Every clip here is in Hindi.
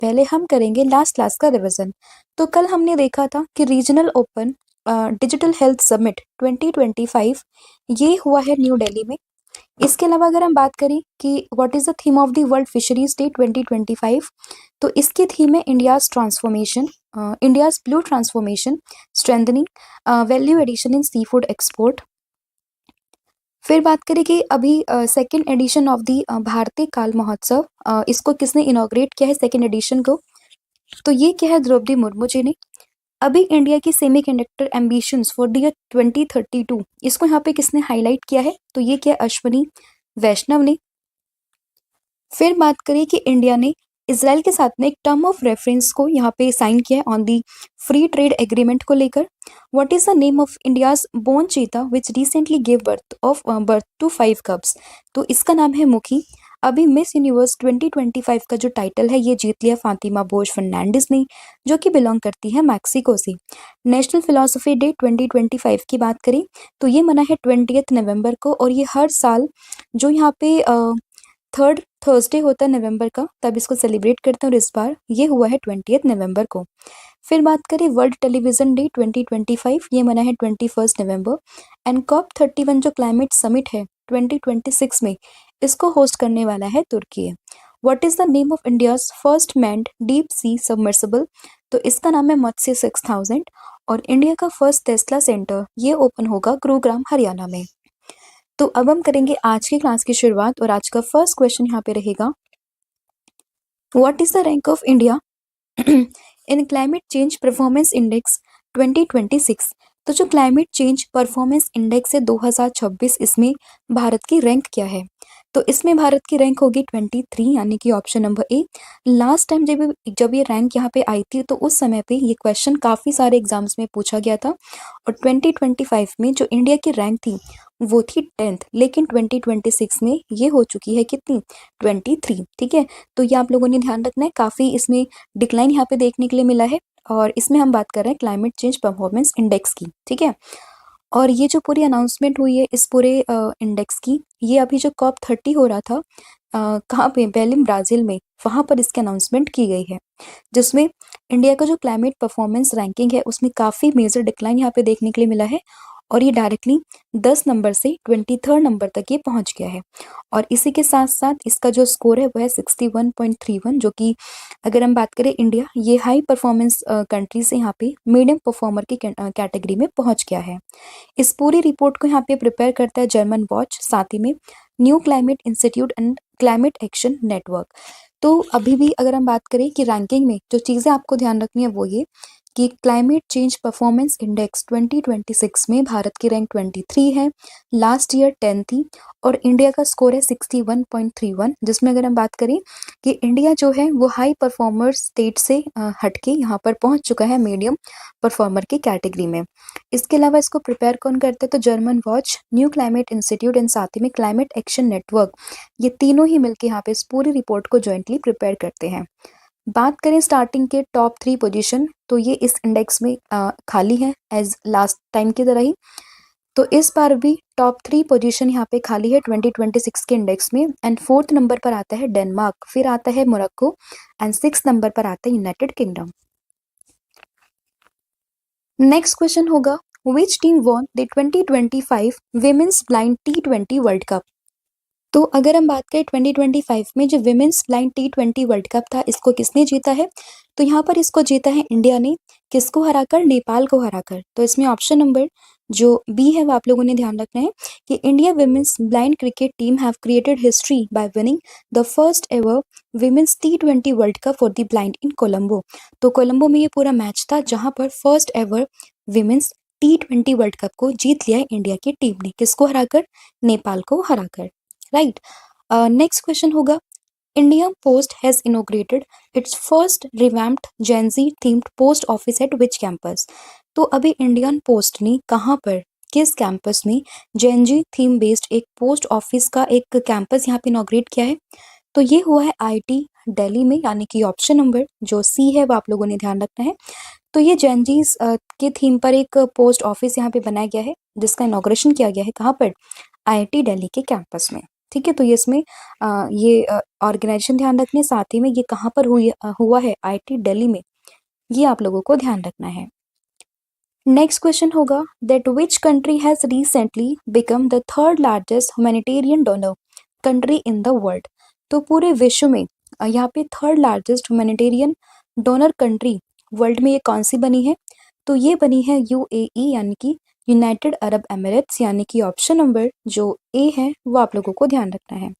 पहले हम करेंगे लास्ट क्लास का रिवीजन। तो कल हमने देखा था कि regional open digital health summit 2025 ये हुआ है न्यू दिल्ली में। इसके अलावा अगर हम बात करें कि what is the theme of the world fisheries day 2025, तो इसकी थीम है India's transformation, India's blue transformation, strengthening value addition in seafood export. फिर बात करें कि अभी सेकेंड एडिशन ऑफ दी भारतीय काल महोत्सव, इसको किसने इनॉग्रेट किया है सेकेंड एडिशन को, तो ये क्या है द्रौपदी मुर्मू जी ने। अभी इंडिया की semiconductor ambitions for the year 2032, इसको यहाँ पे किसने हाईलाइट किया है, तो ये क्या अश्वनी वैष्णव ने। फिर बात करें कि इंडिया ने इसराइल के साथ में एक टर्म ऑफ रेफरेंस को यहाँ पे साइन किया है on the free trade agreement को लेकर। What is the name of India's born cheetah which recently give birth to 5 cubs, तो इसका नाम है मुखी। अभी मिस यूनिवर्स 2025 का जो टाइटल है ये जीत लिया फातिमा बोश फर्नांडिस ने, जो कि बिलोंग करती है मैक्सिको से। नेशनल फिलोसफी डे 2025 की बात करें तो ये मना है 20 नवंबर को, और ये हर साल जो यहाँ पे थर्ड थर्सडे होता है नवंबर का, तब इसको सेलिब्रेट करते हैं, और इस बार ये हुआ है 20 नवंबर को। फिर बात करें वर्ल्ड टेलीविजन डे 2025, ये मना है 21 नवंबर। एंड COP31 जो क्लाइमेट समिट है 2026 में, इसको होस्ट करने वाला है तुर्की। What is the name of India's first manned deep sea submersible, तो इसका नाम है मत्स्य 6000। और इंडिया का फर्स्ट टेस्ला सेंटर ये ओपन होगा गुरुग्राम हरियाणा में। तो अब हम करेंगे आज की क्लास की शुरुआत, और आज का फर्स्ट क्वेश्चन यहाँ पे रहेगा, what is the rank of India in climate change performance index 2026। तो जो क्लाइमेट चेंज परफॉर्मेंस इंडेक्स है 2026, इसमें भारत की रैंक क्या है, तो इसमें भारत की रैंक होगी 23, यानी कि option number A. Last time जब ये रैंक यहाँ पे आई थी, तो उस समय पे ये क्वेश्चन काफ़ी सारे एग्जाम्स में पूछा गया था, और 2025 में जो इंडिया की रैंक थी वो थी 10th, लेकिन 2026 में ये हो चुकी है कितनी, 23। ठीक है, तो ये आप लोगों ने ध्यान रखना है, काफ़ी इसमें डिक्लाइन यहाँ पे देखने के लिए मिला है, और इसमें हम बात कर रहे हैं क्लाइमेट चेंज परफॉर्मेंस इंडेक्स की। ठीक है, और ये जो पूरी अनाउंसमेंट हुई है इस पूरे इंडेक्स की, ये अभी जो COP30 हो रहा था कहाँ पे, बेलिम ब्राज़ील में, वहाँ पर इसकी अनाउंसमेंट की गई है, जिसमें इंडिया का जो क्लाइमेट परफॉर्मेंस रैंकिंग है उसमें काफ़ी मेजर डिक्लाइन यहाँ पे देखने के लिए मिला है, और ये डायरेक्टली 10 नंबर से 23rd नंबर तक ये पहुँच गया है। और इसी के साथ साथ इसका जो स्कोर है वो है 61.31, जो कि अगर हम बात करें इंडिया, ये हाई परफॉर्मेंस कंट्री से यहाँ पे मीडियम परफॉर्मर की कैटेगरी में पहुँच गया है। इस पूरी रिपोर्ट को यहाँ पे प्रिपेयर करता है जर्मन वॉच, साथ ही में new climate institute and climate action network. तो अभी भी अगर हम बात करें कि रैंकिंग में जो चीज़ें आपको ध्यान रखनी है वो ये कि क्लाइमेट चेंज परफॉर्मेंस इंडेक्स 2026 में भारत की रैंक 23 है, लास्ट ईयर 10 थी, और इंडिया का स्कोर है 61.31, जिसमें अगर हम बात करें कि इंडिया जो है वो हाई परफॉर्मर स्टेट से हटके यहाँ पर पहुँच चुका है मीडियम परफॉर्मर की कैटेगरी में। इसके अलावा इसको प्रिपेयर कौन करते हैं, तो German watch, new climate institute and साथ ही में क्लाइमेट एक्शन नेटवर्क, ये तीनों ही मिलकर यहाँ पे इस पूरी रिपोर्ट को ज्वाइंटली प्रिपेयर करते हैं। बात करें स्टार्टिंग के टॉप 3 पोजीशन, तो ये इस इंडेक्स में खाली है एज लास्ट टाइम की तरह ही। तो इस बार भी टॉप 3 पोजीशन यहाँ पे खाली है 2026 के इंडेक्स में, एंड 4th नंबर पर आता है डेनमार्क, फिर आता है मोरक्को, एंड 6th नंबर पर आता है यूनाइटेड किंगडम। नेक्स्ट क्वेश्चन होगा, which team won the 2025 women's blind T20 world Cup. तो अगर हम बात करें 2025 में जो women's blind T20 world cup था, इसको किसने जीता है, तो यहाँ पर इसको जीता है इंडिया ने, किसको हराकर, नेपाल को हराकर। तो इसमें ऑप्शन नंबर जो बी है वो आप लोगों ने ध्यान रखना है कि India women's blind cricket team have created history by winning the first ever women's T20 world cup for the blind इन कोलंबो। तो कोलंबो में ये पूरा मैच था जहाँ पर first ever women's T20 world Cup को जीत लिया है इंडिया की टीम ने, किसको हराकर, नेपाल को हराकर। राइट, नेक्स्ट क्वेश्चन होगा, India post has inaugurated it's first revamped Gen Z themed post office at which campus. तो अभी इंडियन पोस्ट ने कहाँ पर, किस कैंपस में जेनजी थीम बेस्ड एक पोस्ट ऑफिस का एक कैंपस यहाँ पे इनोग्रेट किया है, तो ये हुआ है IIT दिल्ली में, यानी कि ऑप्शन नंबर जो सी है वो आप लोगों ने ध्यान रखना है। तो ये जेनजीज के थीम पर एक पोस्ट ऑफिस यहाँ पे बनाया गया है, जिसका इनोग्रेशन किया गया है कहाँ पर, IIT दिल्ली के कैंपस में। ठीक है, तो ये इसमें ये ऑर्गेनाइजेशन ध्यान रखने, साथ ही में ये कहाँ पर हुआ है, IIT दिल्ली में, ये आप लोगों को ध्यान रखना है। नेक्स्ट क्वेश्चन होगा that which country has recently become the third largest humanitarian donor country in the world. तो पूरे विश्व में यहाँ पे third largest humanitarian donor country world में ये कौन सी बनी है? तो ये बनी है UAE यानी कि यूनाइटेड अरब एमिरेट्स, यानी कि ऑप्शन नंबर जो ए है वो आप लोगों को ध्यान रखना है।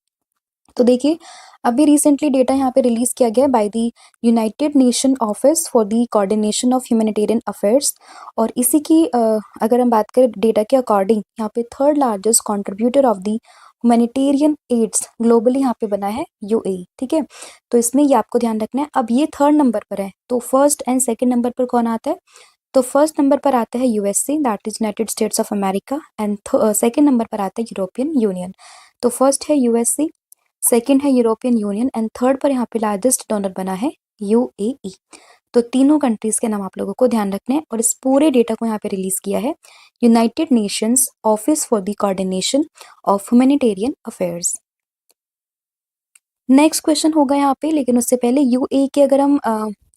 तो देखिए अभी रिसेंटली डेटा यहाँ पे रिलीज किया गया by the United nation office for the coordination of humanitarian affairs, और इसी की अगर हम बात करें डेटा के अकॉर्डिंग, यहाँ पे third largest contributor of the humanitarian aids globally यहाँ पे बना है UAE। ठीक है, तो इसमें ये आपको ध्यान रखना है। अब ये थर्ड नंबर पर है, तो फर्स्ट एंड सेकेंड नंबर पर कौन आता है? तो फर्स्ट नंबर पर आता है USA, that is United states of America, and second number पर आता है यूरोपियन यूनियन। तो फर्स्ट है USA, सेकेंड है यूरोपियन यूनियन, एंड थर्ड पर यहाँ पे लार्जेस्ट डोनर बना है UAE। तो तीनों कंट्रीज के नाम आप लोगों को ध्यान रखने हैं, और इस पूरे डेटा को यहाँ पे रिलीज किया है United Nations office for the coordination of humanitarian affairs. Next question होगा यहाँ पे, लेकिन उससे पहले UAE के अगर हम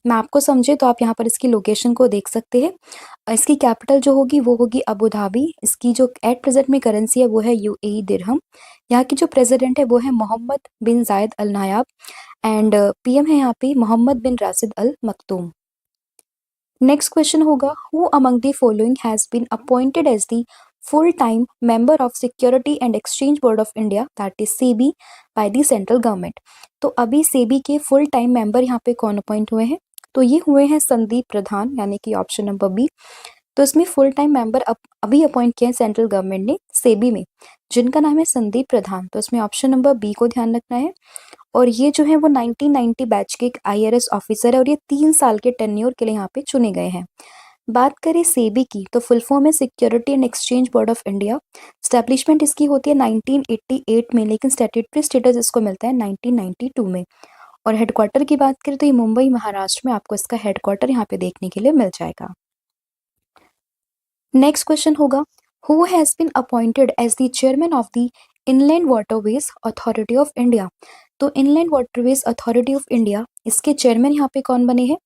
मैप को समझे तो आप यहाँ पर इसकी लोकेशन को देख सकते हैं। इसकी कैपिटल जो होगी वो होगी अबू धाबी। इसकी जो एट प्रेजेंट में करेंसी है वो है UAE दिरहम। यहाँ की जो प्रेसिडेंट है वो है मोहम्मद बिन जायद अल नायाब, एंड PM है यहाँ पे Mohammed bin Rashid Al Maktoum. Next question होगा who among the following has been appointed as the full time member of security and exchange board of India, that is SEBI, by the central government. तो अभी SEBI के फुल टाइम मेंबर यहाँ पे कौन अपॉइंट हुए हैं? तो ये हुए हैं संदीप प्रधान, यानी कि ऑप्शन नंबर बी। तो इसमें फुल टाइम मेंबर अभी अपॉइंट किए हैं सेंट्रल गवर्नमेंट ने SEBI में, जिनका नाम है संदीप प्रधान। तो इसमें ऑप्शन नंबर बी को ध्यान रखना है। और ये जो है वो 1990 बैच के एक IRS ऑफिसर है, और ये 3 साल के टेन्योर के लिए यहाँ पे चुने गए हैं। बात करें SEBI की, तो फुल फॉर्म है security and exchange board of India. Establishment इसकी होती है 1988 में, लेकिन स्टैट्यूटरी स्टेटस इसको मिलता है 1992 में। और हेडक्वार्टर की बात करें तो ये मुंबई महाराष्ट्र में आपको इसका हेडक्वार्टर यहाँ पे देखने के लिए मिल जाएगा। नेक्स्ट क्वेश्चन होगा who has been appointed as the chairman of the inland waterways authority of India. तो inland waterways authority of India, इसके चेयरमैन यहाँ पे कौन बने हैं?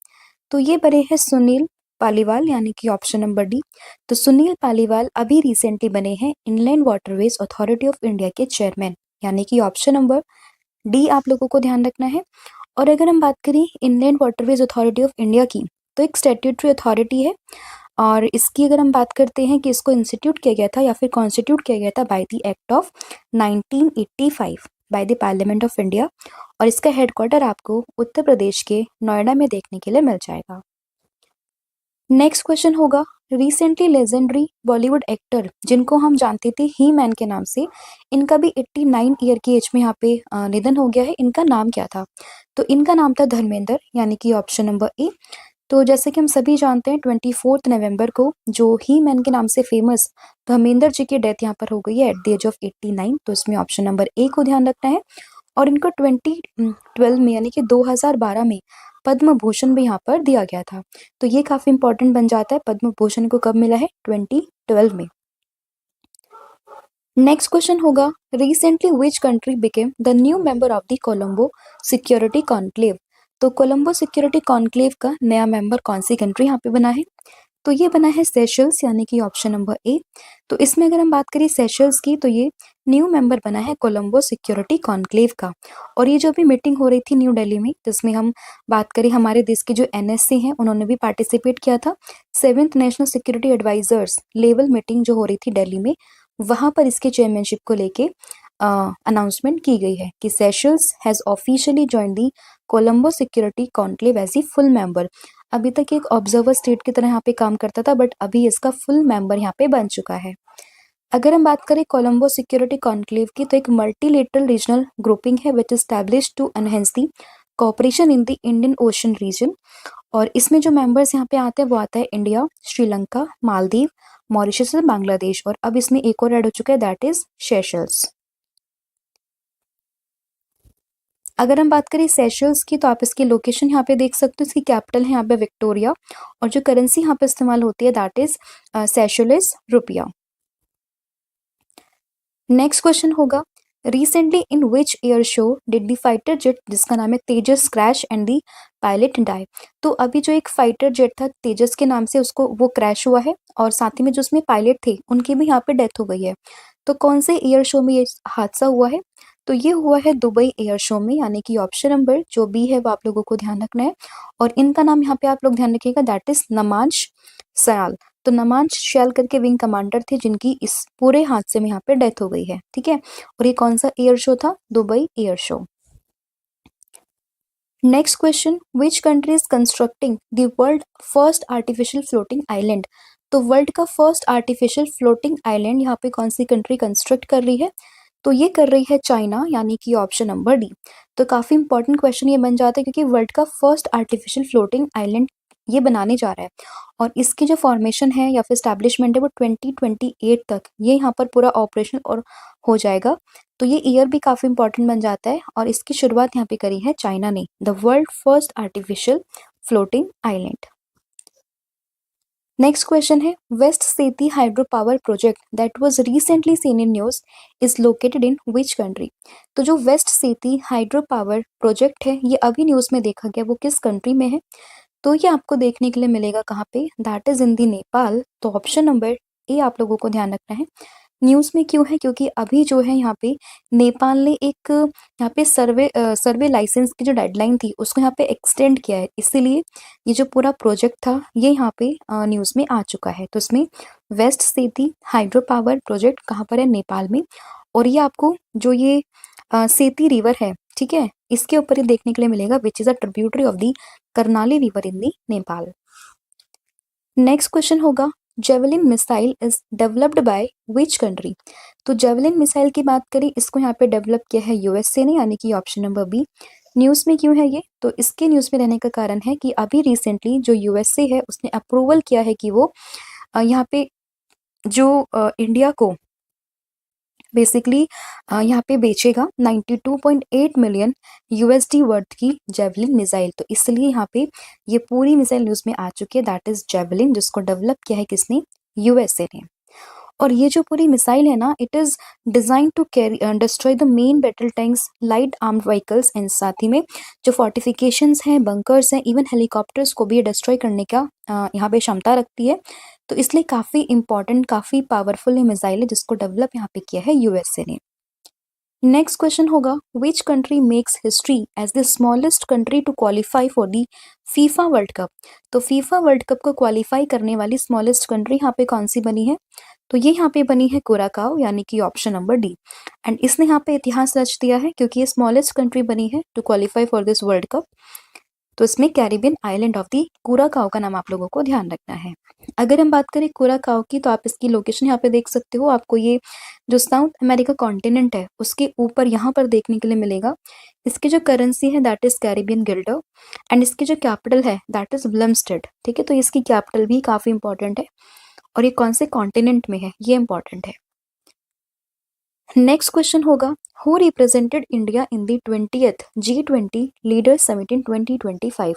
तो ये बने हैं सुनील पालीवाल, यानी कि ऑप्शन नंबर डी। तो सुनील पालीवाल अभी रिसेंटली बने हैं inland waterways authority of India के चेयरमैन, यानी कि ऑप्शन नंबर डी आप लोगों को ध्यान रखना है। और अगर हम बात करें inland waterways authority of India की, तो एक स्टैट्यूटरी अथॉरिटी है, और इसकी अगर हम बात करते हैं कि इसको इंस्टीट्यूट किया गया था या फिर कॉन्स्टिट्यूट किया गया था by the act of 1985 by the parliament of India, और इसका हेडक्वार्टर आपको उत्तर प्रदेश के नोएडा में देखने के लिए मिल जाएगा। नेक्स्ट क्वेश्चन होगा रिसेंटली लेजेंडरी बॉलीवुड एक्टर जिनको हम जानते थे ही मैन के नाम से, इनका भी 89 ईयर की एज में यहाँ पे निधन हो गया है। इनका नाम क्या था? तो इनका नाम था धर्मेंद्र, यानी कि ऑप्शन नंबर ए। तो जैसे कि हम सभी जानते हैं 24 नवंबर को जो ही मैन के नाम से फेमस धर्मेंद्र जी की डेथ यहाँ पर हो गई है एट द एज ऑफ 89। तो इसमें ऑप्शन नंबर ए को ध्यान रखना है। और इनको 2012 में, यानी कि 2012 में पद्म भूषण भी यहाँ पर दिया गया था। तो ये काफी इंपॉर्टेंट बन जाता है, पद्म भूषण को कब मिला है? 2012 में। नेक्स्ट क्वेश्चन होगा recently which country became the new member of the Colombo security conclave. तो कोलंबो सिक्योरिटी कॉन्क्लेव का नया मेंबर कौन सी कंट्री यहाँ पे बना है? तो ये बना है सेशल्स, यानी कि ऑप्शन नंबर ए। तो इसमें अगर हम बात करें सेशल्स की, तो ये न्यू मेंबर बना है कोलंबो सिक्योरिटी कॉन्क्लेव का। और ये जो भी मीटिंग हो रही थी न्यू दिल्ली में, जिसमें हम बात करें हमारे देश के जो NSC हैं उन्होंने भी पार्टिसिपेट किया था। 7th national security advisers level meeting जो हो रही थी दिल्ली में, वहां पर इसके चेयरमैनशिप को लेके अनाउंसमेंट की गई है कि Seychelles has officially join the Colombo security conclave as a full member. अभी तक एक ऑब्जर्वर स्टेट की तरह यहाँ पे काम करता था, बट अभी इसका फुल मेंबर यहाँ पे बन चुका है। अगर हम बात करें कोलंबो सिक्योरिटी कॉन्क्लेव की, तो एक मल्टीलेटरल रीजनल ग्रुपिंग है which established to enhance the cooperation in the Indian Ocean region. और इसमें जो मेंबर्स यहाँ पे आते हैं वो आता है इंडिया, श्रीलंका, मालदीव, मॉरिशस और बांग्लादेश, और अब इसमें एक और ऐड हो चुका है, दैट इज सेशल्स। अगर हम बात करें सेशल्स की, तो आप इसकी लोकेशन यहाँ पे देख सकते हो। इसकी कैपिटल है यहाँ पे विक्टोरिया, और जो करेंसी यहाँ पे इस्तेमाल होती है that is Seychelles rupaya. Next question होगा recently in which air show did the fighter jet जिसका नाम है Tejas crash and the pilot die. तो अभी जो एक फाइटर जेट था तेजस के नाम से उसको वो क्रैश हुआ है और साथ ही में जो उसमें पायलट थे उनकी भी यहाँ पे डेथ हो गई है। तो कौन से एयर शो में ये हादसा हुआ है? तो ये हुआ है दुबई एयर शो में, यानी कि ऑप्शन नंबर जो बी है वो आप लोगों को ध्यान रखना है। और इनका नाम यहाँ पे आप लोग ध्यान रखिएगा, दैट इज नमांश सयाल। तो नमांश शैल करके विंग कमांडर थे जिनकी इस पूरे हादसे में यहाँ पे डेथ हो गई है, ठीक है। और ये कौन सा एयर शो था? Dubai air show. Next question, which country is constructing the world first artificial floating island. तो वर्ल्ड का फर्स्ट आर्टिफिशियल फ्लोटिंग आइलैंड यहाँ पे कौन सी कंट्री कंस्ट्रक्ट कर रही है? तो ये कर रही है चाइना, यानी कि ऑप्शन नंबर डी। तो काफी इंपॉर्टेंट क्वेश्चन ये बन जाता है क्योंकि वर्ल्ड का फर्स्ट आर्टिफिशियल फ्लोटिंग आइलैंड ये बनाने जा रहा है और इसकी जो फॉर्मेशन है या फिर स्टैब्लिशमेंट है वो 2028 तक ये यहाँ पर पूरा ऑपरेशन और हो जाएगा। तो ये ईयर भी काफी इंपॉर्टेंट बन जाता है और इसकी शुरुआत यहाँ पे करी है चाइना ने, the world first artificial floating island. Next question है, वेस्ट सेती hydro power project that was recently seen in news is located in which country. तो जो वेस्ट सेती हाइड्रो पावर प्रोजेक्ट है ये अभी न्यूज में देखा गया, वो किस कंट्री में है? तो ये आपको देखने के लिए मिलेगा कहाँ पे? That is in the Nepal. तो ऑप्शन नंबर ए आप लोगों को ध्यान रखना है। न्यूज़ में क्यों है? क्योंकि अभी जो है यहाँ पे नेपाल ने एक यहाँ पे सर्वे लाइसेंस की जो डेडलाइन थी उसको यहाँ पे एक्सटेंड किया है, इसीलिए ये जो पूरा प्रोजेक्ट था ये यहाँ पे न्यूज़ में आ चुका है। तो इसमें वेस्ट सेती हाइड्रो पावर प्रोजेक्ट कहाँ पर है? नेपाल में। और ये आपको जो ये सेती रिवर है, ठीक है, इसके ऊपर ही देखने के लिए मिलेगा, which is a tributary of the Karnali river in the Nepal. Next question होगा, javelin missile is developed by which country. तो जेवलिन मिसाइल की बात करें, इसको यहाँ पे डेवलप किया है यूएसए ने, यानी कि ऑप्शन नंबर बी। न्यूज़ में क्यों है ये? तो इसके न्यूज़ में रहने का कारण है कि अभी रिसेंटली जो यूएसए है उसने अप्रूवल किया है कि वो यहाँ पे जो इंडिया को बेसिकली यहाँ पे बेचेगा 92.8 मिलियन यूएसडी वर्थ की जेवलिन मिसाइल। तो इसलिए यहाँ पे ये पूरी मिसाइल न्यूज में आ चुकी है, दैट इज जेवलिन, जिसको डेवलप किया है किसने? यूएसए ने। और ये जो पूरी मिसाइल है ना, it is design to carry destroy the main battle tanks, light armed vehicles and साथ ही में जो फोर्टिफिकेशंस हैं, बंकर्स हैं, इवन हेलीकॉप्टर्स को भी डिस्ट्रॉय करने का यहाँ पे क्षमता रखती है। तो इसलिए काफी इंपॉर्टेंट, काफी पावरफुल ये मिसाइल है जिसको डेवलप यहाँ पे किया है यूएसए ने। नेक्स्ट क्वेश्चन होगा, which country makes history as the smallest country to qualify for the FIFA World Cup. तो फीफा वर्ल्ड कप को क्वालिफाई करने वाली स्मॉलेस्ट कंट्री यहाँ पे कौन सी बनी है? तो ये यहाँ पे बनी है कुराकाओ, यानी कि ऑप्शन नंबर डी। एंड इसने यहाँ पे इतिहास रच दिया है क्योंकि ये स्मॉलेस्ट कंट्री बनी है to qualify for this World Cup. तो इसमें Caribbean island of the Curacao का नाम आप लोगों को ध्यान रखना है। अगर हम बात करें कुराकाओ की, तो आप इसकी लोकेशन यहाँ पे देख सकते हो, आपको ये जो साउथ अमेरिका कॉन्टिनेंट है उसके ऊपर यहाँ पर देखने के लिए मिलेगा। इसकी जो करेंसी है that is Caribbean Gilder and इसकी जो कैपिटल है दैट इज विल्मस्टेड, ठीक है। तो इसकी कैपिटल भी काफी इंपॉर्टेंट है और ये कौन से कॉन्टिनेंट में है ये इंपॉर्टेंट है। नेक्स्ट क्वेश्चन होगा, who represented India in the 20th G20 leaders summit in 2025।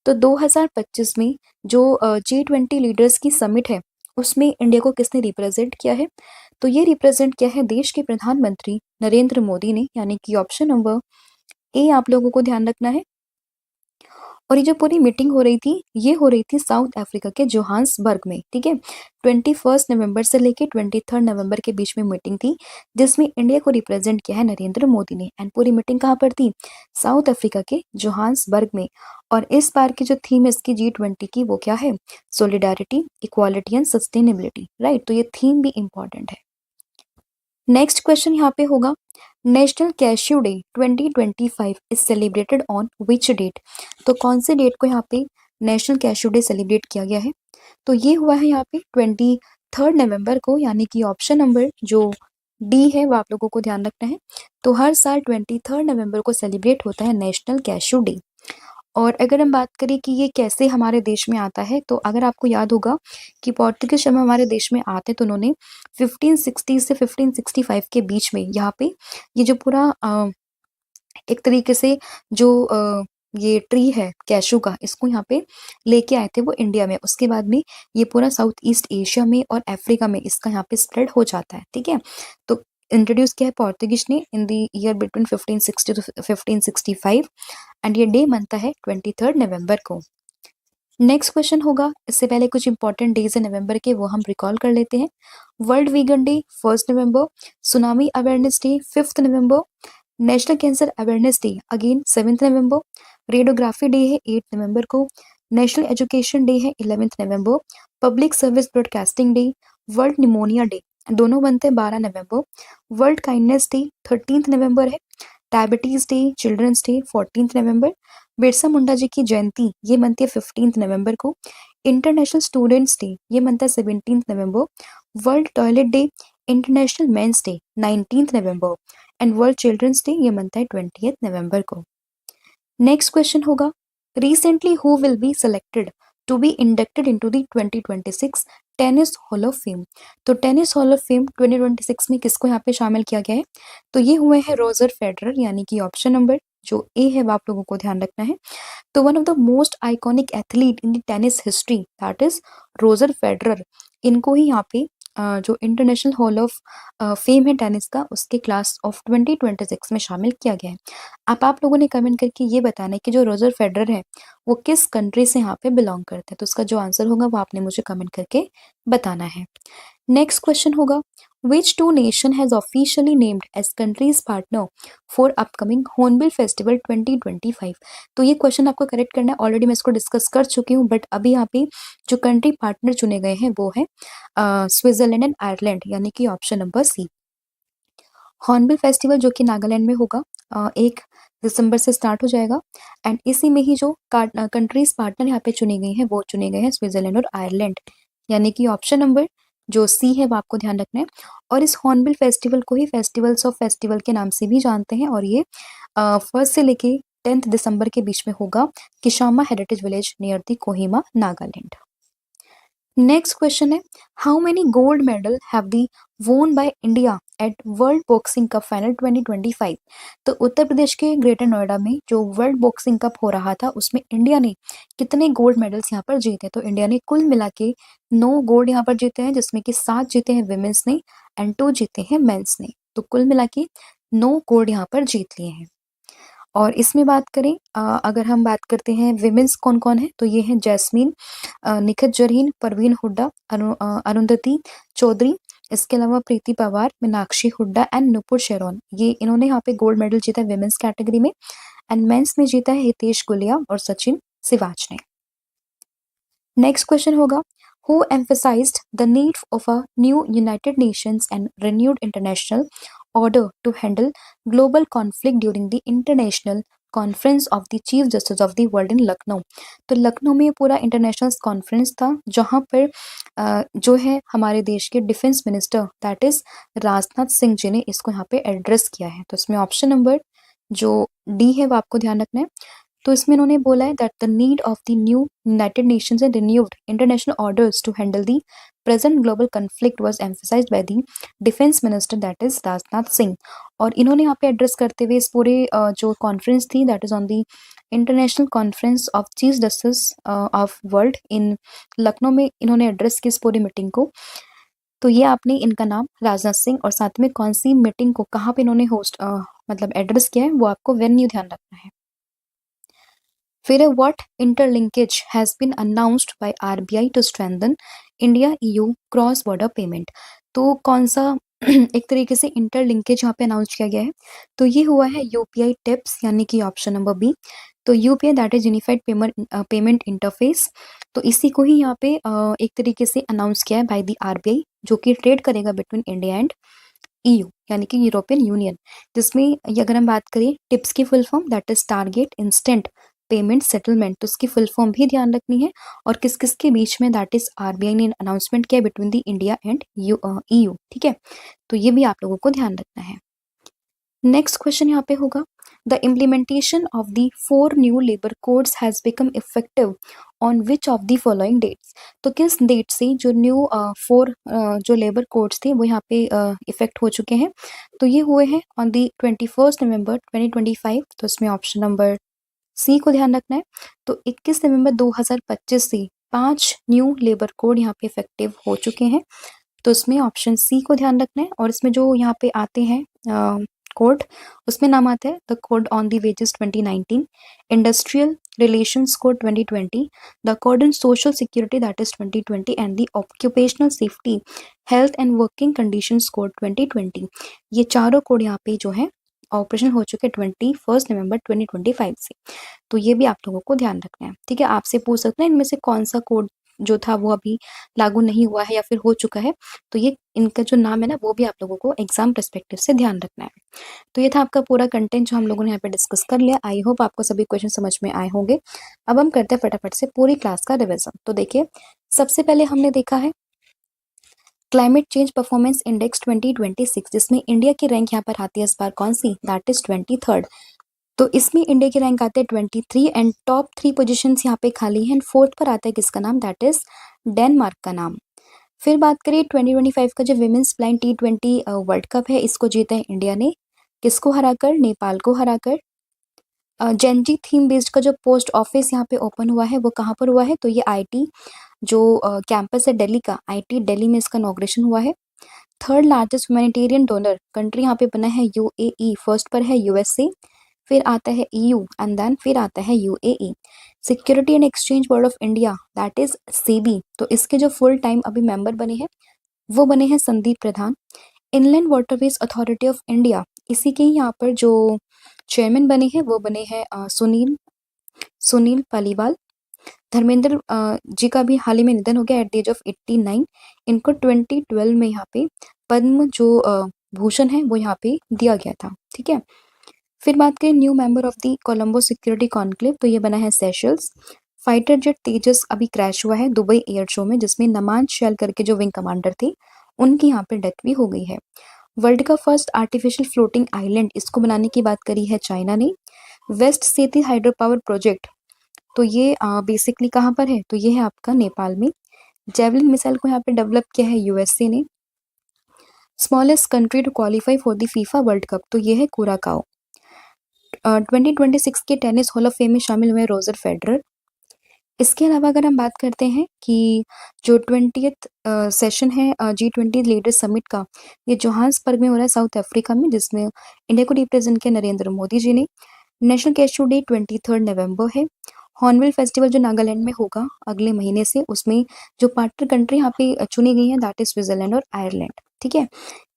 तो 2025 में जो G20 लीडर्स की समिट है उसमें इंडिया को किसने रिप्रेजेंट किया है? तो ये रिप्रेजेंट किया है देश के प्रधानमंत्री नरेंद्र मोदी ने, यानी कि ऑप्शन नंबर ए आप लोगों को ध्यान रखना है। और ये जो पूरी मीटिंग हो रही थी ये हो रही थी साउथ अफ्रीका के जोहान्सबर्ग में, ठीक है। 21 नवंबर से लेके 23 नवंबर के बीच में मीटिंग थी जिसमें इंडिया को रिप्रेजेंट किया है नरेंद्र मोदी ने। एंड पूरी मीटिंग कहाँ पर थी? साउथ अफ्रीका के जोहान्सबर्ग में। और इस बार की जो थीम है इसकी G20 की वो क्या है? Solidarity, equality and sustainability, right. तो ये थीम भी इंपॉर्टेंट है। नेक्स्ट क्वेश्चन यहाँ पे होगा, national cashew day 2025 is celebrated on which date. तो कौन से डेट को यहाँ पे नेशनल कैश्यू डे सेलिब्रेट किया गया है? तो ये हुआ है यहाँ पे 23 नवंबर को, यानी कि ऑप्शन नंबर जो डी है वो आप लोगों को ध्यान रखना है। तो हर साल 23 नवंबर को सेलिब्रेट होता है नेशनल कैश्यू डे। और अगर हम बात करें कि ये कैसे हमारे देश में आता है, तो अगर आपको याद होगा कि पोर्तुगीज जब हमारे देश में आते तो उन्होंने 1560 से 1565 के बीच में यहाँ पे ये जो पूरा एक तरीके से जो ये ट्री है कैशू का, इसको यहाँ पे लेके आए थे वो इंडिया में। उसके बाद में ये पूरा साउथ ईस्ट एशिया में और अफ्रीका में इसका यहाँ पे स्प्रेड हो जाता है, ठीक है। तो इंट्रोड्यूस किया है पोर्तुगीज ने in the year between 1560 to 1565 and ये डे बनता है 23 नवंबर को। नेक्स्ट क्वेश्चन होगा, इससे पहले कुछ इंपॉर्टेंट डेज है नवंबर के, वो हम रिकॉल कर लेते हैं। World vegan day 1 November, tsunami awareness day 5 November, national cancer awareness day again 7 November, radiography day है 8 नवंबर को, नेशनल एजुकेशन डे है 11 November, public service broadcasting day, world pneumonia day दोनों बनते हैं 12 November, world kindness day 13 November है, diabetes day children's day 14 November, Birsa Munda ji की जयंती ये मनती है 15 नवंबर को, इंटरनेशनल स्टूडेंट्स डे ये मनता है 17 November, world toilet day, international men's day 19 November and world children's day ये मनता है 20 नवंबर को। नेक्स्ट क्वेश्चन होगा, recently who will be selected to be inducted into the 2026 tennis hall of fame. तो टेनिस हॉल ऑफ फेम 2026 में किसको यहाँ पे शामिल किया गया है, तो ये हुए हैं रोजर फेडरर, यानी कि ऑप्शन नंबर जो ए है वो आप लोगों को ध्यान रखना है। तो one of the most iconic athlete in the tennis history that is Roger Federer, इनको ही यहाँ पे जो इंटरनेशनल हॉल ऑफ फेम है टेनिस का उसके क्लास ऑफ 2026 में शामिल किया गया है। अब आप लोगों ने कमेंट करके ये बताना है कि जो रोजर फेडरर है वो किस कंट्री से यहाँ पे बिलोंग करते हैं, तो उसका जो आंसर होगा वो आपने मुझे कमेंट करके बताना है। नेक्स्ट क्वेश्चन होगा, which two nation has officially named as country's partner for upcoming Hornbill Festival 2025। तो ये क्वेश्चन आपको करेक्ट करना है, ऑलरेडी मैं इसको डिस्कस कर चुकी हूँ, बट अभी यहाँ पे जो कंट्री पार्टनर चुने गए हैं वो है स्विट्जरलैंड एंड आयरलैंड, यानी कि option number C. Hornbill festival जो कि नागालैंड में होगा 1 दिसंबर से स्टार्ट हो जाएगा एंड इसी में ही जो कंट्रीज पार्टनर यहाँ पे चुने गए हैं वो चुने गए हैं स्विट्जरलैंड और आयरलैंड, यानी कि ऑप्शन नंबर जो सी है वो आपको ध्यान रखना है। और इस हॉर्नबिल फेस्टिवल को ही फेस्टिवल्स ऑफ फेस्टिवल के नाम से भी जानते हैं और ये 1 से लेके 10 दिसंबर के बीच में होगा Kisama heritage village near the Kohima Nagaland. Next question है, how many gold medal have the won by India at world boxing cup final 2025। तो उत्तर प्रदेश के ग्रेटर नोएडा में जो वर्ल्ड बॉक्सिंग कप हो रहा था उसमें इंडिया ने कितने गोल्ड मेडल्स यहाँ पर जीते, तो इंडिया ने कुल मिला के 9 गोल्ड यहाँ पर जीते हैं, जिसमें कि 7 जीते हैं विमेंस ने एंड 2 जीते हैं मेंस ने, तो कुल मिला के 9 गोल्ड यहाँ पर जीत लिए हैं। और इसमें बात करें अगर हम बात करते हैं विमेंस कौन कौन है, तो ये हैं जैस्मीन, निखत जरीन, परवीन हुड्डा, अरुंधति चौधरी, इसके अलावा प्रीति पवार, मीनाक्षी हुड्डा एंड नुपुर शेरोन, ये इन्होंने यहाँ पे गोल्ड मेडल जीता है विमेंस कैटेगरी में एंड मेंस में जीता है हितेश गुलिया और सचिन सिवाच ने। नेक्स्ट क्वेश्चन होगा, who emphasized the need of a new United Nations and renewed international order to handle global conflict during the International Conference of the Chief Justice of the World in Lucknow. तो लखनऊ में पूरा इंटरनेशनल कॉन्फ्रेंस था जहाँ पर जो है हमारे देश के defence minister that is Rajnath Singh ji ने इसको यहाँ पे एड्रेस किया है। तो इसमें ऑप्शन नंबर जो डी है वो आपको ध्यान रखना है। तो इसमें इन्होंने बोला है that the need of the new United Nations and renewed international orders to handle the present global conflict was emphasised by the defence minister that is Rajnath Singh. और इन्होंने यहाँ पे एड्रेस करते हुए इस पूरे जो कॉन्फ्रेंस थी that is on the international conference of chief justice of world in Lucknow में इन्होंने एड्रेस की इस पूरी मीटिंग को। तो ये आपने इनका नाम राजनाथ सिंह और साथ में कौन सी मीटिंग को कहाँ पे इन्होंने होस्ट मतलब एड्रेस किया है वो आपको वेन्यू ध्यान रखना है। फिर what interlinkage has been announced by RBI to strengthen India EU cross border payment. तो कौन सा एक तरीके से इंटरलिंकेज यहाँ पे अनाउंस किया गया है, तो ये हुआ है यूपीआई टिप्स, यानी कि ऑप्शन नंबर बी। तो UPI that is unified payment interface, तो इसी को ही यहाँ पे एक तरीके से अनाउंस किया है बाय द आरबीआई, जो कि ट्रेड करेगा बिटवीन इंडिया एंड ईयू यानी कि यूरोपियन यूनियन, जिसमें अगर हम बात करें टिप्स की full form that is target instant payment settlement, तो उसकी फुल फॉर्म भी ध्यान रखनी है और किस किस के बीच में दैट इज आरबीआई ने अनाउंसमेंट किया between the India and EU, ठीक है, तो ये भी आप लोगों को ध्यान रखना है। नेक्स्ट क्वेश्चन यहाँ पे होगा, the implementation of the 4 new labour codes has become effective on which of the following dates. तो किस डेट से जो न्यू 4 जो लेबर कोड्स थे वो यहाँ पे इफेक्ट हो चुके हैं, तो ये हुए हैं ऑन द 21 नवंबर 2025। तो इसमें ऑप्शन नंबर सी को ध्यान रखना है। तो 21 नवंबर 2025 से 5 न्यू लेबर कोड यहाँ पे इफेक्टिव हो चुके हैं। तो उसमें ऑप्शन सी को ध्यान रखना है। और इसमें जो यहाँ पे आते हैं कोड, उसमें नाम आता है the code on the wages 2019, industrial relations code 2020, the code on social security that is 2020 and the occupational safety health and working conditions code 2020। ये चारों कोड यहाँ पे जो है ऑपरेशन हो चुके 21 नवंबर 2025 से। तो ये भी आप लोगों को ध्यान रखना है, ठीक है। आपसे पूछ सकते हैं इनमें से कौन सा कोड जो था वो अभी लागू नहीं हुआ है या फिर हो चुका है। तो ये इनका जो नाम है ना वो भी आप लोगों को एग्जाम पर्सपेक्टिव से ध्यान रखना है। तो ये था आपका पूरा कंटेंट जो हम लोगों ने यहाँ पे डिस्कस कर लिया। आई होप आपको सभी क्वेश्चन समझ में आए होंगे। अब हम करते हैं फटाफट से पूरी क्लास का रिविजन। तो देखिए, सबसे पहले हमने देखा है क्लाइमेट चेंज परफॉर्मेंस इंडेक्स 2026, जिसमें इंडिया की रैंक यहाँ पर आती है इस बार कौन सी, दैट इज 23rd। तो इसमें इंडिया की रैंक आते हैं 23 एंड टॉप 3 पोजीशंस यहाँ पे खाली हैं। फोर्थ पर आता है किसका नाम, दैट इज डेनमार्क का नाम। फिर बात करें 2025 का जो women's blind T20 world cup है, इसको जीता है इंडिया ने, किसको हराकर, नेपाल को हराकर। जेनजी थीम बेस्ड का जो पोस्ट ऑफिस यहाँ पे ओपन हुआ है वो कहाँ पर हुआ है, तो ये आईटी जो कैंपस है दिल्ली का, आईटी दिल्ली में इसका इनॉग्रेशन हुआ है। Third largest humanitarian donor country यहाँ पे बना है यूएई, फर्स्ट पर है यूएसए, फिर आता है ईयू एंड देन फिर आता है UAE. Security and exchange board of India that is SEBI, तो इसके जो फुल टाइम अभी मेंबर बने हैं वो बने हैं Sandeep Pradhan. Inland waterways authority of India, इसी के यहाँ पर जो चेयरमैन बने हैं वो बने हैं सुनील पालीवाल। धर्मेंद्र जी का भी हाल ही में निधन हो गया एट द एज ऑफ 89। इनको 2012 में यहाँ पे पद्म जो भूषण है वो यहाँ पे दिया गया था, ठीक है। फिर बात करें new member of the Colombo security conclave, तो ये बना है सेशल्स। फाइटर जेट तेजस अभी क्रैश हुआ है दुबई एयर शो में, जिसमें नमान शैल करके जो विंग कमांडर थे उनकी यहाँ पे डेथ भी हो गई है। वर्ल्ड का फर्स्ट आर्टिफिशियल फ्लोटिंग आइलैंड, इसको बनाने की बात करी है चाइना ने। वेस्ट सेती हाइड्रो पावर प्रोजेक्ट, तो ये बेसिकली कहाँ पर है, तो ये है आपका नेपाल में। जेवलिन मिसाइल को यहाँ पे डेवलप किया है यूएसए ने। Smallest country to qualify for the FIFA World Cup, तो ये है कुराकाओ। 2026 के टेनिस हॉल ऑफ फेम में शामिल हुए रोजर फेडरर। इसके अलावा अगर हम बात करते हैं कि जो 20th सेशन है G20 लीडर समिट का, ये जोहान्सबर्ग में हो रहा है साउथ अफ्रीका में, जिसमें इंडिया को रिप्रेजेंट किया नरेंद्र मोदी जी ने। नेशनल कैशू डे 23 नवंबर है। हॉर्नबिल फेस्टिवल जो नागालैंड में होगा अगले महीने से, उसमें जो पार्टनर कंट्री यहाँ पे चुनी गई है दैट इज स्विट्जरलैंड और आयरलैंड, ठीक है।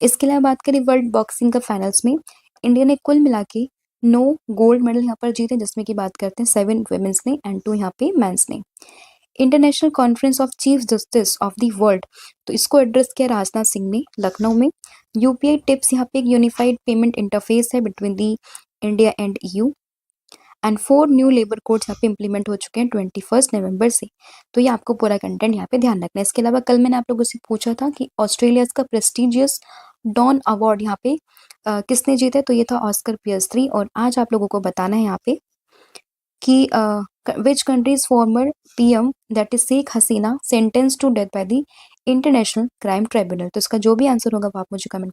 इसके अलावा बात करें वर्ल्ड बॉक्सिंग का फाइनल्स में, इंडिया ने कुल मिला के 9 गोल्ड मेडल यहाँ पर जीते, जिसमें की बात करते हैं 7 वुमेन्स ने एंड 2 यहाँ पे मेंस ने। International conference of chief justice of the world, तो इसको एड्रेस किया राजनाथ सिंह ने लखनऊ में। यूपीआई टिप्स यहाँ पे एक यूनिफाइड पेमेंट इंटरफेस है between the India and EU. And 4 new labour codes यहाँ पे इंप्लीमेंट हो चुके हैं 21 नवंबर से। तो ये आपको पूरा कंटेंट यहाँ पे ध्यान रखना है। इसके अलावा कल मैंने आप लोगों से पूछा था कि ऑस्ट्रेलिया का प्रेस्टिजियस डॉन अवार्ड यहाँ पे किसने जीता, तो ये था ऑस्कर पियर्सली। और आज आप लोगों को बताना है यहाँ पे कि which countries former PM that is Sheikh Hasina sentence to death by the international crime tribunal. तो इसका जो भी आंसर होगा वो आप मुझे कमेंट